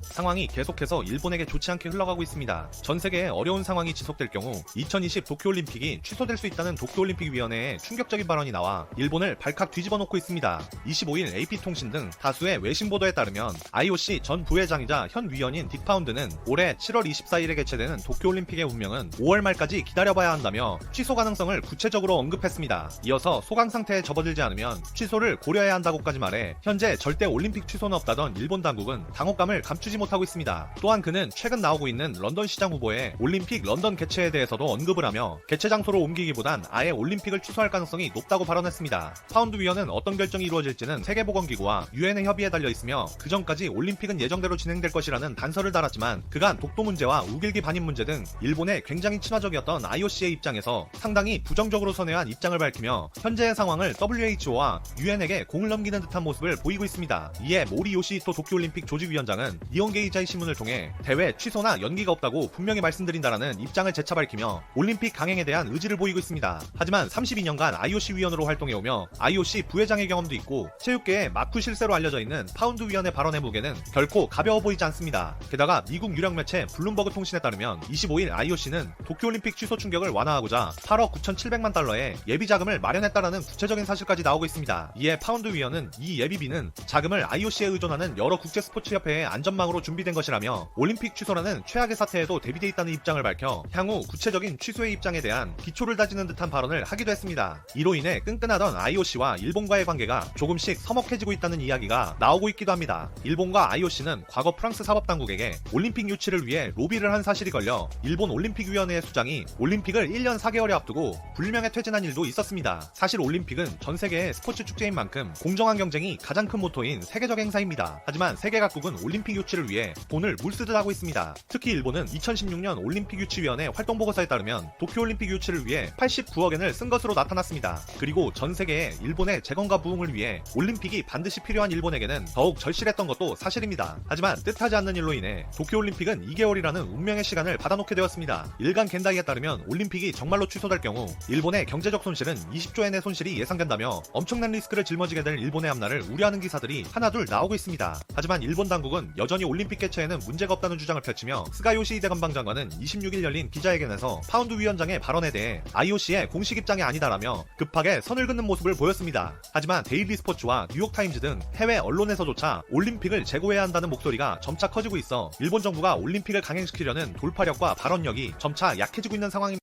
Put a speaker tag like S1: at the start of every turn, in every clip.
S1: 상황이 계속해서 일본에게 좋지 않게 흘러가고 있습니다. 전 세계에 어려운 상황이 지속될 경우 2020 도쿄올림픽이 취소될 수 있다는 도쿄올림픽위원회의 충격적인 발언이 나와 일본을 발칵 뒤집어 놓고 있습니다. 25일 AP통신 등 다수의 외신 보도에 따르면 IOC 전 부회장이자 현 위원인 딕파운드는 올해 7월 24일에 개최되는 도쿄올림픽의 운명은 5월 말까지 기다려봐야 한다며 취소 가능성을 구체적으로 언급했습니다. 이어서 소강 상태에 접어들지 않으면 취소를 고려해야 한다고까지 말해 현재 절대 올림픽 취소는 없다던 일본 당국은 당혹감을 감추지 못하고 있습니다. 또한 그는 최근 나오고 있는 런던 시장 후보의 올림픽 런던 개최에 대해서도 언급을 하며 개최 장소로 옮기기보단 아예 올림픽을 취소할 가능성이 높다고 발언했습니다. 파운드 위원은 어떤 결정이 이루어질지는 세계보건기구와 유엔의 협의에 달려 있으며 그 전까지 올림픽은 예정대로 진행될 것이라는 단서를 달았지만 그간 독도 문제와 우길기 반입 문제 등 일본에 굉장히 친화적이었던 IOC의 입장에서 상당히 부정적으로 선회한 입장을 밝히며 현재의 상황을 WHO와 유엔에게 공을 넘기는 듯한 모습을 보이고 있습니다. 이에 모리 요시히토 도쿄올림픽 조직위원장은 니혼게이자이 신문을 통해 대회 취소나 연기가 없다고 분명히 말씀드린다라는 입장을 재차 밝히며 올림픽 강행에 대한 의지를 보이고 있습니다. 하지만 32년간 IOC 위원으로 활동해오며 IOC 부회장의 경험도 있고 체육계의 마쿠 실세로 알려져 있는 파운드 위원의 발언의 무게는 결코 가벼워 보이지 않습니다. 게다가 미국 유력 매체 블룸버그 통신에 따르면 25일 IOC는 도쿄올림픽 취소 충격을 완화하고자 8억 9,700만 달러의 예비 자금을 마련했다라는 구체적인 사실까지 나오고 있습니다. 이에 파운드 위원은 이 예비비는 자금을 IOC에 의존하는 여러 국제 스포츠 협회의 안전망으로 준비된 것이라며 올림픽 취소라는 최악의 사태에도 대비돼 있다는 입장을 밝혀 향후 구체적인 취소의 입장에 대한 기초를 다지는 듯한 발언을 하기도 했습니다. 이로 인해 끈끈하던 IOC와 일본과의 관계가 조금씩 서먹해지고 있다는 이야기가 나오고 있기도 합니다. 일본과 IOC는 과거 프랑스 사법당국에게 올림픽 유치를 위해 로비를 한 사실이 걸려 일본 올림픽위원회의 수장이 올림픽을 1년 4개월에 앞두고 불명예 퇴진한 일도 있었습니다. 사실 올림픽은 전 세계의 스포츠 축제인 만큼 공정한 경쟁이 가장 큰 모토인 세계적 행사입니다. 하지만 세계 각국은 올림픽 유치를 위해 돈을 물쓰듯 하고 있습니다. 특히 일본은 2016년 올림픽 유치위원회 활동보고서에 따르면 도쿄올림픽 유치를 위해 89억엔을 쓴 것으로 나타났습니다. 그리고 전 세계에 일본의 재건과 부흥을 위해 올림픽이 반드시 필요한 일본에게는 더욱 절실했던 것도 사실입니다. 하지만 뜻하지 않는 일로 인해 도쿄올림픽은 2개월이라는 운명의 시간을 받아놓게 되었습니다. 일간 겐다이에 따르면 올림픽이 정말로 취소될 경우 일본의 경제적 손실은 20조엔의 손실이 예상된다며 엄청난 리스크를 짊어지게 될 일본의 앞날을 우려하는 기사들이 하나둘 나오고 있습니다. 하지만 일본 당국은 여전히 올림픽 개최에는 문제가 없다는 주장을 펼치며 스가 요시히데 관방장관은 26일 열린 기자회견에서 파운드 위원장의 발언에 대해 IOC의 공식 입장이 아니다라며 급하게 선을 긋는 모습을 보였습니다. 하지만 데일리 스포츠와 뉴욕타임즈 등 해외 언론에서조차 올림픽을 재고해야 한다는 목소리가 점차 커지고 있어 일본 정부가 올림픽을 강행시키려는 돌파력과 발언력이 점차 약해지고 있는 상황입니다.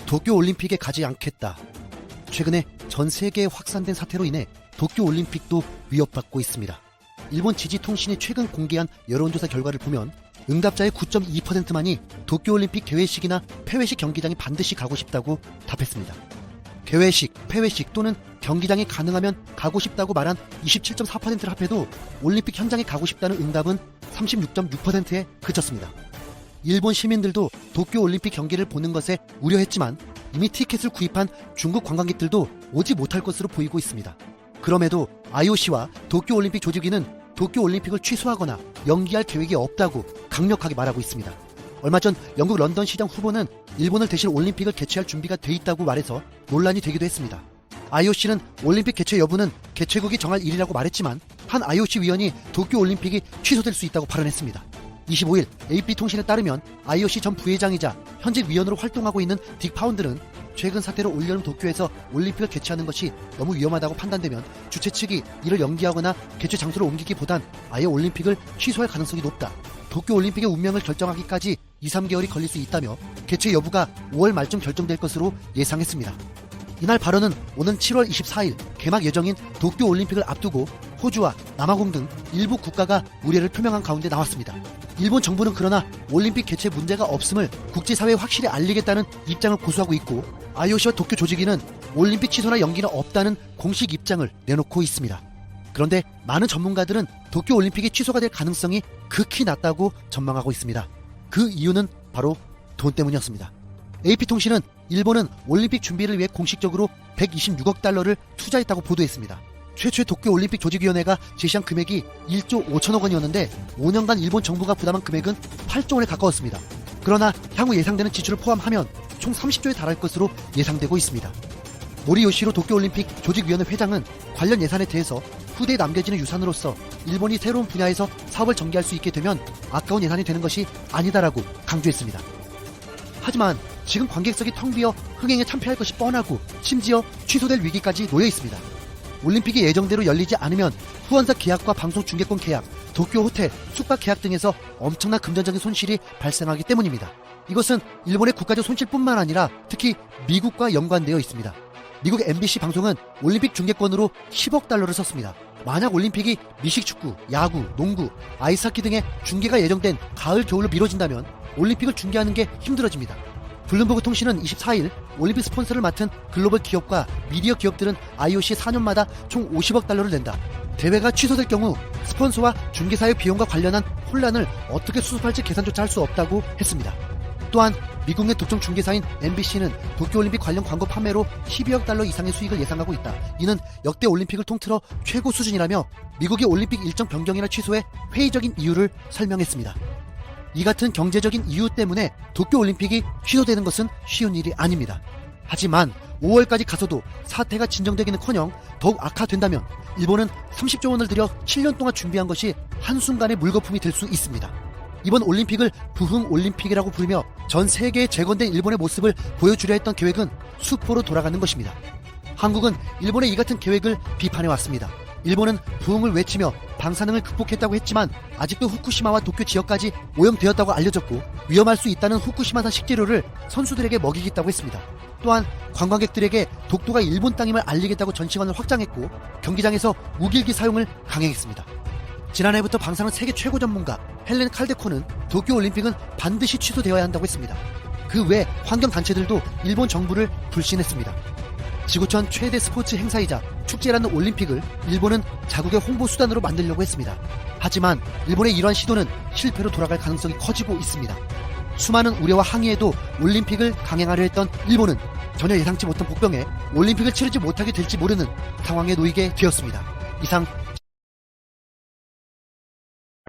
S2: 도쿄올림픽에 가지 않겠다. 최근에 전 세계에 확산된 사태로 인해 도쿄올림픽도 위협받고 있습니다. 일본 지지통신이 최근 공개한 여론조사 결과를 보면 응답자의 9.2%만이 도쿄올림픽 개회식이나 폐회식 경기장에 반드시 가고 싶다고 답했습니다. 개회식, 폐회식 또는 경기장이 가능하면 가고 싶다고 말한 27.4%를 합해도 올림픽 현장에 가고 싶다는 응답은 36.6%에 그쳤습니다. 일본 시민들도 도쿄올림픽 경기를 보는 것에 우려했지만 이미 티켓을 구입한 중국 관광객들도 오지 못할 것으로 보이고 있습니다. 그럼에도 IOC와 도쿄올림픽 조직위는 도쿄올림픽을 취소하거나 연기할 계획이 없다고 강력하게 말하고 있습니다. 얼마 전 영국 런던 시장 후보는 일본을 대신 올림픽을 개최할 준비가 돼 있다고 말해서 논란이 되기도 했습니다. IOC는 올림픽 개최 여부는 개최국이 정할 일이라고 말했지만 한 IOC 위원이 도쿄올림픽이 취소될 수 있다고 발언했습니다. 25일 AP통신에 따르면 IOC 전 부회장이자 현직 위원으로 활동하고 있는 딕파운드는 최근 사태로 올여름 도쿄에서 올림픽을 개최하는 것이 너무 위험하다고 판단되면 주최 측이 이를 연기하거나 개최 장소를 옮기기보단 아예 올림픽을 취소할 가능성이 높다. 도쿄올림픽의 운명을 결정하기까지 2-3개월이 걸릴 수 있다며 개최 여부가 5월 말쯤 결정될 것으로 예상했습니다. 이날 발언은 오는 7월 24일 개막 예정인 도쿄올림픽을 앞두고 호주와 남아공 등 일부 국가가 우려를 표명한 가운데 나왔습니다. 일본 정부는 그러나 올림픽 개최 문제가 없음을 국제사회에 확실히 알리겠다는 입장을 고수하고 있고 IOC와 도쿄 조직위는 올림픽 취소나 연기는 없다는 공식 입장을 내놓고 있습니다. 그런데 많은 전문가들은 도쿄올림픽이 취소가 될 가능성이 극히 낮다고 전망하고 있습니다. 그 이유는 바로 돈 때문이었습니다. AP통신은 일본은 올림픽 준비를 위해 공식적으로 126억 달러를 투자했다고 보도했습니다. 최초의 도쿄올림픽 조직위원회가 제시한 금액이 1조 5천억 원이었는데 5년간 일본 정부가 부담한 금액은 8조 원에 가까웠습니다. 그러나 향후 예상되는 지출을 포함하면 총 30조에 달할 것으로 예상되고 있습니다. 모리 요시히로 도쿄올림픽 조직위원회 회장은 관련 예산에 대해서 후대에 남겨지는 유산으로서 일본이 새로운 분야에서 사업을 전개할 수 있게 되면 아까운 예산이 되는 것이 아니다라고 강조했습니다. 하지만 지금 관객석이 텅 비어 흥행에 참패할 것이 뻔하고 심지어 취소될 위기까지 놓여 있습니다. 올림픽이 예정대로 열리지 않으면 후원사 계약과 방송 중계권 계약, 도쿄 호텔, 숙박 계약 등에서 엄청난 금전적인 손실이 발생하기 때문입니다. 이것은 일본의 국가적 손실뿐만 아니라 특히 미국과 연관되어 있습니다. 미국 MBC 방송은 올림픽 중계권으로 10억 달러를 썼습니다. 만약 올림픽이 미식축구, 야구, 농구, 아이스하키 등의 중계가 예정된 가을, 겨울로 미뤄진다면 올림픽을 중계하는 게 힘들어집니다. 블룸버그 통신은 24일 올림픽 스폰서를 맡은 글로벌 기업과 미디어 기업들은 IOC에 4년마다 총 50억 달러를 낸다. 대회가 취소될 경우 스폰서와 중계사의 비용과 관련한 혼란을 어떻게 수습할지 계산조차 할 수 없다고 했습니다. 또한 미국 내 독점 중개사인 MBC는 도쿄올림픽 관련 광고 판매로 12억 달러 이상의 수익을 예상하고 있다. 이는 역대 올림픽을 통틀어 최고 수준이라며 미국의 올림픽 일정 변경이나 취소에 회의적인 이유를 설명했습니다. 이 같은 경제적인 이유 때문에 도쿄올림픽이 취소되는 것은 쉬운 일이 아닙니다. 하지만 5월까지 가서도 사태가 진정되기는커녕 더욱 악화된다면 일본은 30조 원을 들여 7년 동안 준비한 것이 한순간에 물거품이 될 수 있습니다. 이번 올림픽을 부흥올림픽이라고 부르며 전 세계에 재건된 일본의 모습을 보여주려 했던 계획은 수포로 돌아가는 것입니다. 한국은 일본의 이 같은 계획을 비판해왔습니다. 일본은 부흥을 외치며 방사능을 극복했다고 했지만 아직도 후쿠시마와 도쿄 지역까지 오염되었다고 알려졌고 위험할 수 있다는 후쿠시마산 식재료를 선수들에게 먹이겠다고 했습니다. 또한 관광객들에게 독도가 일본 땅임을 알리겠다고 전시관을 확장했고 경기장에서 무기일기 사용을 강행했습니다. 지난해부터 방사능 세계 최고 전문가 헬렌 칼데코는 도쿄올림픽은 반드시 취소되어야 한다고 했습니다. 그 외 환경단체들도 일본 정부를 불신했습니다. 지구촌 최대 스포츠 행사이자 축제라는 올림픽을 일본은 자국의 홍보 수단으로 만들려고 했습니다. 하지만 일본의 이러한 시도는 실패로 돌아갈 가능성이 커지고 있습니다. 수많은 우려와 항의에도 올림픽을 강행하려 했던 일본은 전혀 예상치 못한 복병에 올림픽을 치르지 못하게 될지 모르는 상황에 놓이게 되었습니다. 이상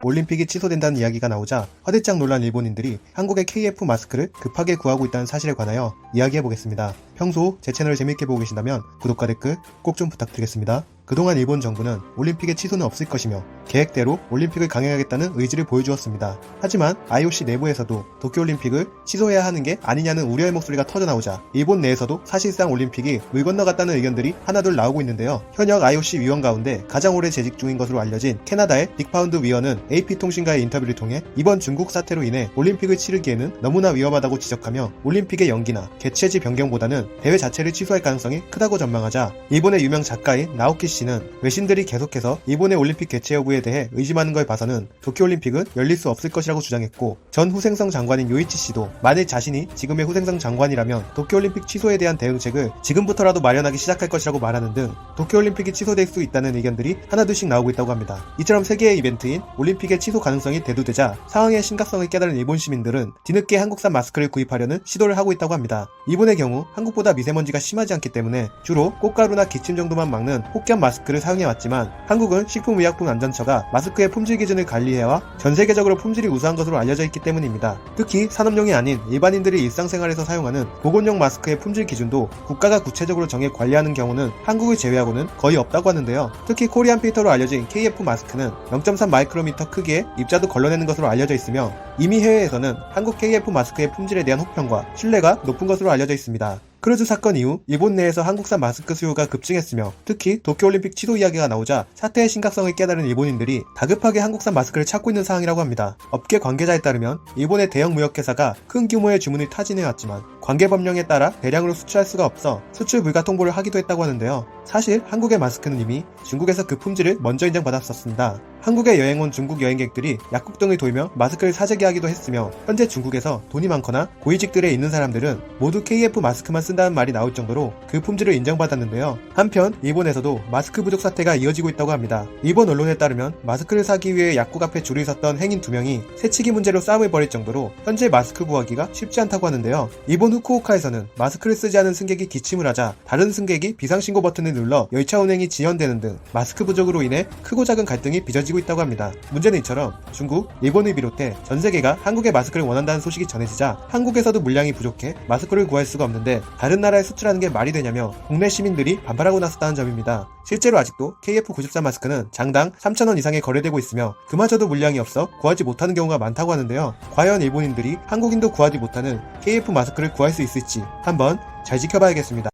S3: 올림픽이 취소된다는 이야기가 나오자 화들짝 놀란 일본인들이 한국의 KF 마스크를 급하게 구하고 있다는 사실에 관하여 이야기해보겠습니다. 평소 제 채널을 재밌게 보고 계신다면 구독과 댓글 꼭 좀 부탁드리겠습니다. 그동안 일본 정부는 올림픽의 취소는 없을 것이며 계획대로 올림픽을 강행하겠다는 의지를 보여주었습니다. 하지만 IOC 내부에서도 도쿄올림픽을 취소해야 하는 게 아니냐는 우려의 목소리가 터져나오자 일본 내에서도 사실상 올림픽이 물 건너갔다는 의견들이 하나둘 나오고 있는데요. 현역 IOC 위원 가운데 가장 오래 재직 중인 것으로 알려진 캐나다의 닉파운드 위원은 AP통신과의 인터뷰를 통해 이번 중국 사태로 인해 올림픽을 치르기에는 너무나 위험하다고 지적하며 올림픽의 연기나 개최지 변경보다는 대회 자체를 취소할 가능성이 크다고 전망하자 일본의 유명 작가인 나오키 씨는 외신들이 계속해서 일본의 올림픽 개최 여부에 대해 의심하는 걸 봐서는 도쿄올림픽은 열릴 수 없을 것이라고 주장했고 전 후생성 장관인 요이치 씨도 만일 자신이 지금의 후생성 장관이라면 도쿄올림픽 취소에 대한 대응책을 지금부터라도 마련하기 시작할 것이라고 말하는 등 도쿄올림픽이 취소될 수 있다는 의견들이 하나둘씩 나오고 있다고 합니다. 이처럼 세계의 이벤트인 올림픽의 취소 가능성이 대두되자 상황의 심각성을 깨달은 일본 시민들은 뒤늦게 한국산 마스크를 구입하려는 시도를 하고 있다고 합니다. 일본의 경우 한국보다 미세먼지가 심하지 않기 때문에 주로 꽃가루나 기침 정도만 막는 혹견 마스크를 사용해왔지만 한국은 식품의약품안전처가 마스크의 품질 기준을 관리해와 전 세계적으로 품질이 우수한 것으로 알려져 있기 때문입니다. 특히 산업용이 아닌 일반인들이 일상생활에서 사용하는 보건용 마스크의 품질 기준도 국가가 구체적으로 정해 관리하는 경우는 한국을 제외하고는 거의 없다고 하는데요. 특히 코리안 필터로 알려진 KF 마스크는 0.3 마이크로미터 크기의 입자도 걸러내는 것으로 알려져 있으며 이미 해외에서는 한국 KF 마스크의 품질에 대한 호평과 신뢰가 높은 것으로 알려져 있습니다. 크루즈 사건 이후 일본 내에서 한국산 마스크 수요가 급증했으며 특히 도쿄올림픽 취소 이야기가 나오자 사태의 심각성을 깨달은 일본인들이 다급하게 한국산 마스크를 찾고 있는 상황이라고 합니다. 업계 관계자에 따르면 일본의 대형 무역회사가 큰 규모의 주문을 타진해왔지만 관계법령에 따라 대량으로 수출할 수가 없어 수출 불가 통보를 하기도 했다고 하는데요. 사실 한국의 마스크는 이미 중국에서 그 품질을 먼저 인정받았었습니다. 한국에 여행 온 중국 여행객들이 약국 등을 돌며 마스크를 사재기 하기도 했으며 현재 중국에서 돈이 많거나 고위직들에 있는 사람들은 모두 KF 마스크만 쓴다는 말이 나올 정도로 그 품질을 인정받았는데요. 한편 일본에서도 마스크 부족 사태가 이어지고 있다고 합니다. 일본 언론에 따르면 마스크를 사기 위해 약국 앞에 줄을 섰던 행인 2명이 새치기 문제로 싸움을 벌일 정도로 현재 마스크 구하기가 쉽지 않다고 하는데요. 일본 후쿠오카에서는 마스크를 쓰지 않은 승객이 기침을 하자 다른 승객이 비상신고 버튼을 눌러 열차 운행이 지연되는 등 마스크 부족으로 인해 크고 작은 갈등이 빚어지고 있다고 합니다. 문제는 이처럼 중국, 일본을 비롯해 전 세계가 한국의 마스크를 원한다는 소식이 전해지자 한국에서도 물량이 부족해 마스크를 구할 수가 없는데 다른 나라에 수출하는 게 말이 되냐며 국내 시민들이 반발하고 나섰다는 점입니다. 실제로 아직도 KF94 마스크는 장당 3,000원 이상에 거래되고 있으며 그마저도 물량이 없어 구하지 못하는 경우가 많다고 하는데요. 과연 일본인들이 한국인도 구하지 못하는 KF 마스크를 구할 수 있을지 한번 잘 지켜봐야겠습니다.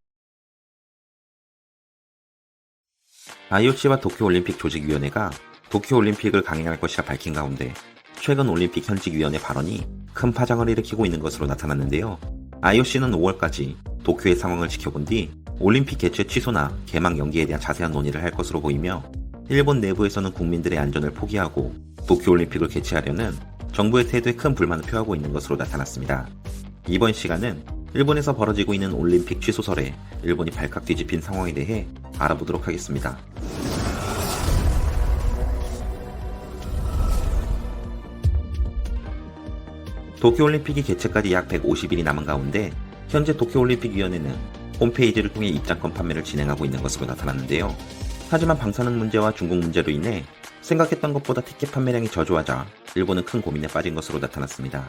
S4: IOC와 도쿄올림픽 조직위원회가 도쿄올림픽을 강행할 것이라 밝힌 가운데 최근 올림픽 현직위원회 발언이 큰 파장을 일으키고 있는 것으로 나타났는데요. IOC는 5월까지 도쿄의 상황을 지켜본 뒤 올림픽 개최 취소나 개막 연기에 대한 자세한 논의를 할 것으로 보이며 일본 내부에서는 국민들의 안전을 포기하고 도쿄올림픽을 개최하려는 정부의 태도에 큰 불만을 표하고 있는 것으로 나타났습니다. 이번 시간은 일본에서 벌어지고 있는 올림픽 취소설에 일본이 발칵 뒤집힌 상황에 대해 알아보도록 하겠습니다. 도쿄올림픽이 개최까지 약 150일이 남은 가운데 현재 도쿄올림픽위원회는 홈페이지를 통해 입장권 판매를 진행하고 있는 것으로 나타났는데요. 하지만 방사능 문제와 중국 문제로 인해 생각했던 것보다 티켓 판매량이 저조하자 일본은 큰 고민에 빠진 것으로 나타났습니다.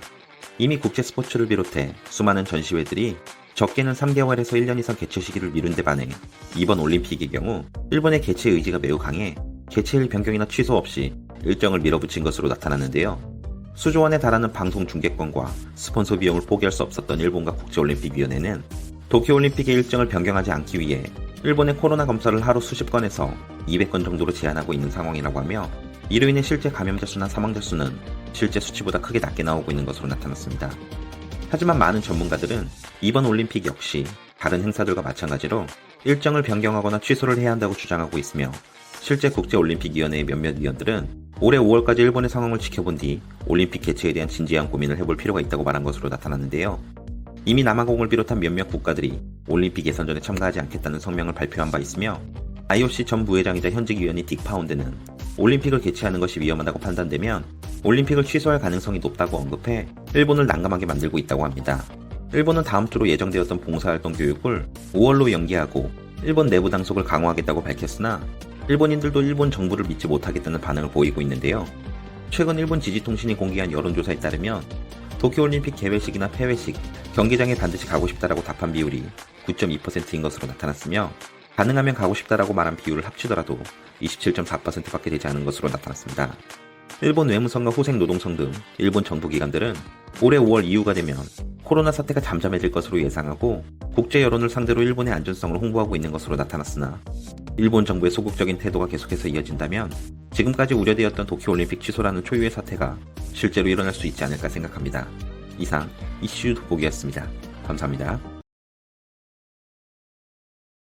S4: 이미 국제 스포츠를 비롯해 수많은 전시회들이 적게는 3개월에서 1년 이상 개최 시기를 미룬 데 반해 이번 올림픽의 경우 일본의 개최 의지가 매우 강해 개최일 변경이나 취소 없이 일정을 밀어붙인 것으로 나타났는데요. 수조 원에 달하는 방송 중계권과 스폰서 비용을 포기할 수 없었던 일본과 국제올림픽위원회는 도쿄올림픽의 일정을 변경하지 않기 위해 일본의 코로나 검사를 하루 수십 건에서 200건 정도로 제한하고 있는 상황이라고 하며 이로 인해 실제 감염자 수나 사망자 수는 실제 수치보다 크게 낮게 나오고 있는 것으로 나타났습니다. 하지만 많은 전문가들은 이번 올림픽 역시 다른 행사들과 마찬가지로 일정을 변경하거나 취소를 해야 한다고 주장하고 있으며 실제 국제올림픽위원회의 몇몇 위원들은 올해 5월까지 일본의 상황을 지켜본 뒤 올림픽 개최에 대한 진지한 고민을 해볼 필요가 있다고 말한 것으로 나타났는데요. 이미 남아공을 비롯한 몇몇 국가들이 올림픽 예선전에 참가하지 않겠다는 성명을 발표한 바 있으며 IOC 전 부회장이자 현직 위원인 딕 파운드는 올림픽을 개최하는 것이 위험하다고 판단되면 올림픽을 취소할 가능성이 높다고 언급해 일본을 난감하게 만들고 있다고 합니다. 일본은 다음 주로 예정되었던 봉사활동 교육을 5월로 연기하고 일본 내부 당속을 강화하겠다고 밝혔으나 일본인들도 일본 정부를 믿지 못하겠다는 반응을 보이고 있는데요. 최근 일본 지지통신이 공개한 여론조사에 따르면 도쿄올림픽 개회식이나 폐회식, 경기장에 반드시 가고 싶다라고 답한 비율이 9.2%인 것으로 나타났으며 가능하면 가고 싶다라고 말한 비율을 합치더라도 27.4%밖에 되지 않은 것으로 나타났습니다. 일본 외무성과 후생노동성 등 일본 정부기관들은 올해 5월 이후가 되면 코로나 사태가 잠잠해질 것으로 예상하고 국제 여론을 상대로 일본의 안전성을 홍보하고 있는 것으로 나타났으나 일본 정부의 소극적인 태도가 계속해서 이어진다면 지금까지 우려되었던 도쿄올림픽 취소라는 초유의 사태가 실제로 일어날 수 있지 않을까 생각합니다. 이상 이슈 돋보기였습니다. 감사합니다.